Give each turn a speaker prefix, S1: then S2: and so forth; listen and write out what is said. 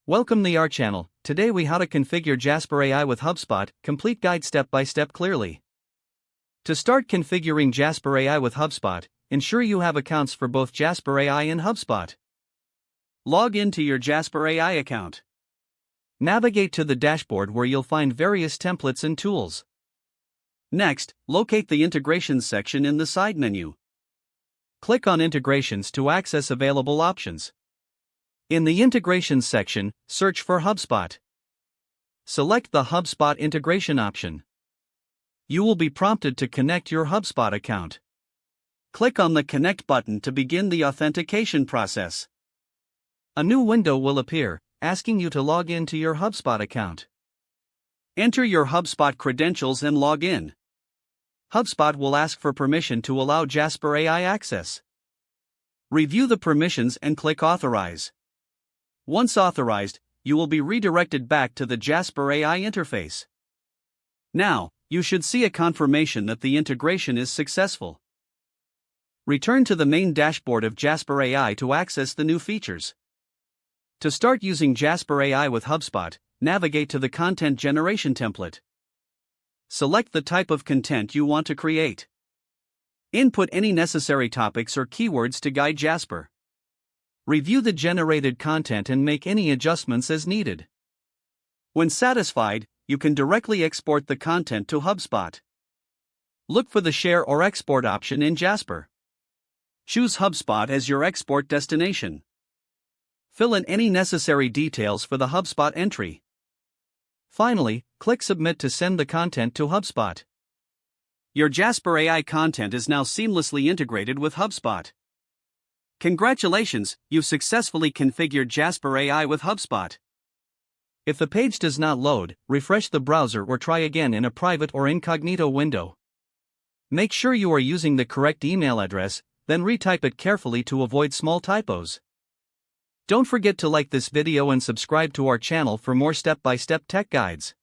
S1: Welcome to our channel. Today we how to configure Jasper AI with HubSpot, complete guide step by step clearly. To start configuring Jasper AI with HubSpot, ensure you have accounts for both Jasper AI and HubSpot. Log into your Jasper AI account. Navigate to the dashboard where you'll find various templates and tools. Next, locate the Integrations section in the side menu. Click on Integrations to access available options. In the Integrations section, search for HubSpot. Select the HubSpot integration option. You will be prompted to connect your HubSpot account. Click on the Connect button to begin the authentication process. A new window will appear, asking you to log in to your HubSpot account. Enter your HubSpot credentials and log in. HubSpot will ask for permission to allow Jasper AI access. Review the permissions and click Authorize. Once authorized, you will be redirected back to the Jasper AI interface. Now, you should see a confirmation that the integration is successful. Return to the main dashboard of Jasper AI to access the new features. To start using Jasper AI with HubSpot, navigate to the Content Generation template. Select the type of content you want to create. Input any necessary topics or keywords to guide Jasper. Review the generated content and make any adjustments as needed. When satisfied, you can directly export the content to HubSpot. Look for the Share or Export option in Jasper. Choose HubSpot as your export destination. Fill in any necessary details for the HubSpot entry. Finally, click Submit to send the content to HubSpot. Your Jasper AI content is now seamlessly integrated with HubSpot. Congratulations, you've successfully configured Jasper AI with HubSpot. If the page does not load, refresh the browser or try again in a private or incognito window. Make sure you are using the correct email address, then retype it carefully to avoid small typos. Don't forget to like this video and subscribe to our channel for more step-by-step tech guides.